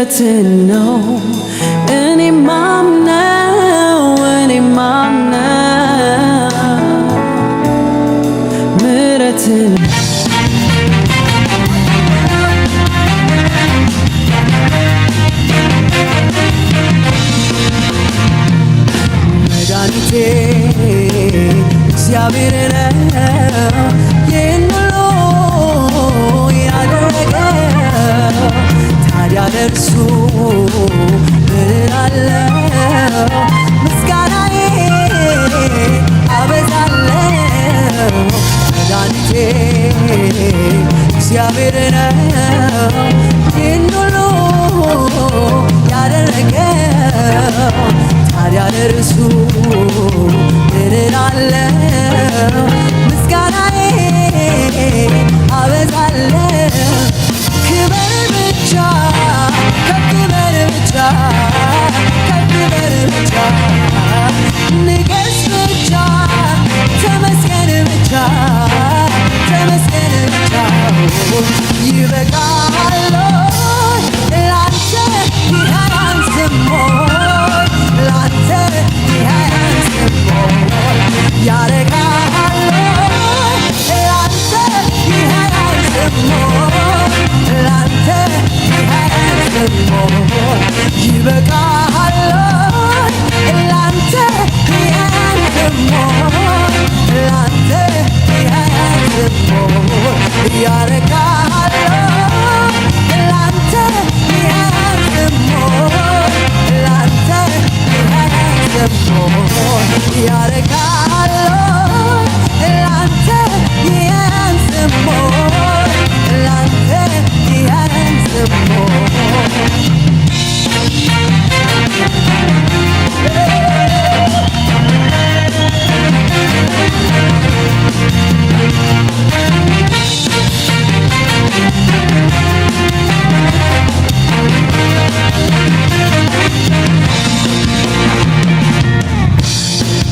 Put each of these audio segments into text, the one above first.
ምሕረትን ነው እኔ ማምነው ምሕረትን መድኃኒቴ እግዚአብሔር ነው ይህን ሁሉ ያደረገው ታዲያ ለእርሱ ምን እላለሁ? ምስጋናዬ አበዛለሁ። መድኃኒቴ እግዚአብሔር ነው ይህን ሁሉ ያደረገው ታዲያ ለእርሱ ምን እላለሁ? ምስጋናዬ አበዛለሁ። ክበር ብቻ ከፍ በል ብቻ ከፍ በል ብቻ ንገስ ብቻ ተመስገን ብቻ ተመስገን ብቻ ይበቃል ላንተ ይህ አያንስም ላንተ ይህ አያንስም ያረጋል ላንተ ይህ አያንስም ላንተ ይህ አያንስም ይበቃል ላንተ ይህ አያንስም ላንተ ይህ አያንስም ያረጋል ላንተ ይህ አያንስም ላንተ ይህ አያንስም ያረጋል ላንተ ይህ አያንስም ላንተ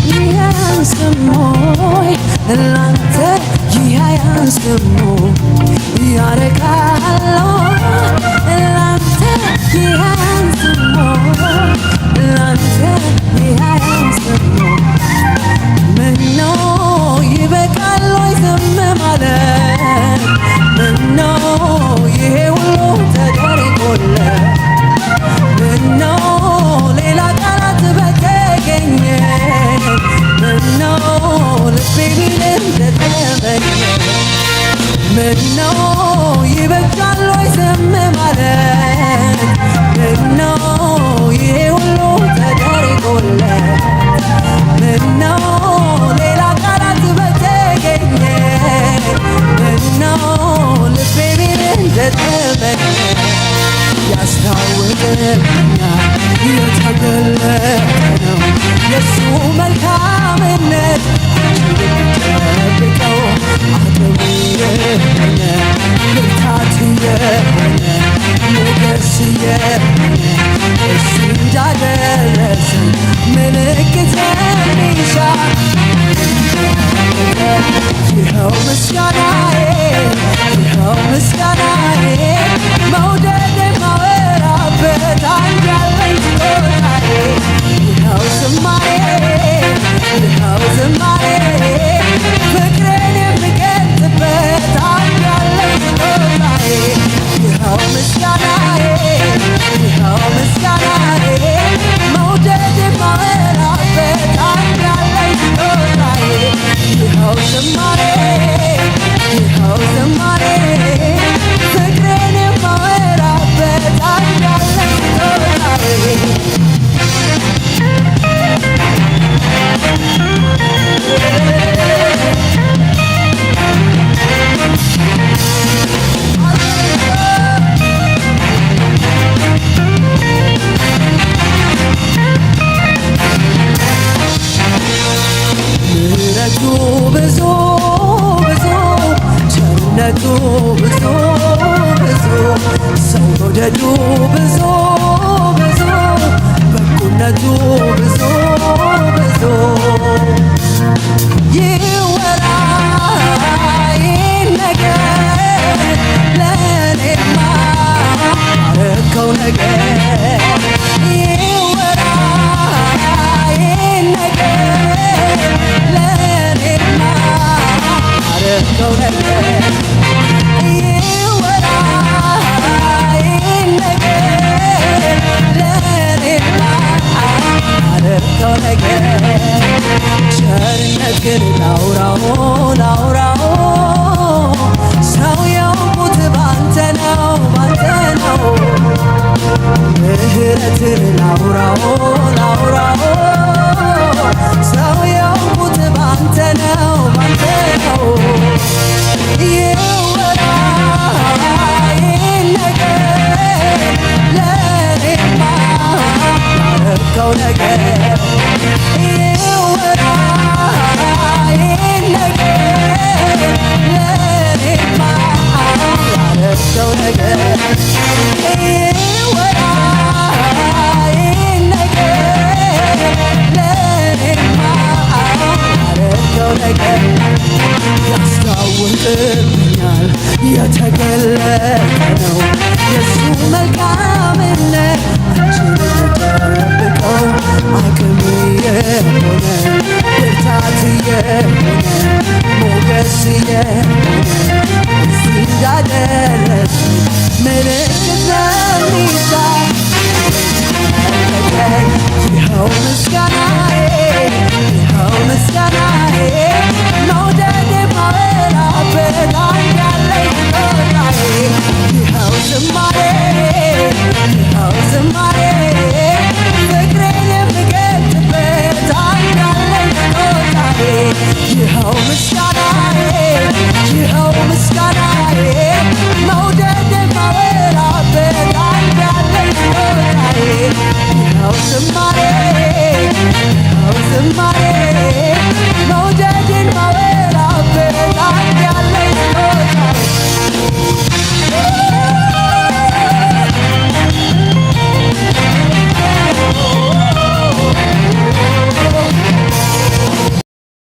ይህ አያንስም ላንተ ይህ አያንስም ያረጋል ላንተ ይህ አያንስም ላንተ ይህ አያንስም ምነው ይበቃል ወይ ዝም ማለት ምነው ይሄ ሁሉ ተደርጎለት ምነው ሌላ ቃላት በተገኘ ምነው ልቤ ቢል እንደተመኘ ምነው ይበቃል ወይ ዝም ማለት ምነው ይሄ ሁሉ ተደርጎለት ምነው ሌላ ቃላት በተገኘ ምነው ልቤ ቢል እንደተመኘ ያስታውቀኛል የተገለጠ ነው የሱ መልካምነት ጠብቀው አቅም የሆነ ብርታት የሆነ ሞገስ የሆነ እሱ እንዳደረሰኝ ምልክት የሚሻ ይኸው ምስጋናዬ ይኸው ምስጋናዬ መውደድ የማወራበት አንድ ያለኝ ስጦታዬ ይኸው ዝማሬ ይኸው ዝማሬ ፍቅሬን የምገልጽበት አንድ ያለኝ ስጦታዬ ይኸው ምስጋናዬ ይኸው ምስጋናዬ መውደድ የማወራበት አንድ ያለኝ ስጦታዬ ይኸው ዝማሬ ይኸው ዝማሬ ፍቅሬን የማወራበት አንድ ያለኝ ስጦታዬ ላውራው ላውራው ሰው የሆንኩት ባንተ ነው ባንተ ነው ይወራ ይነገር ለኔማ ያረከው ነገር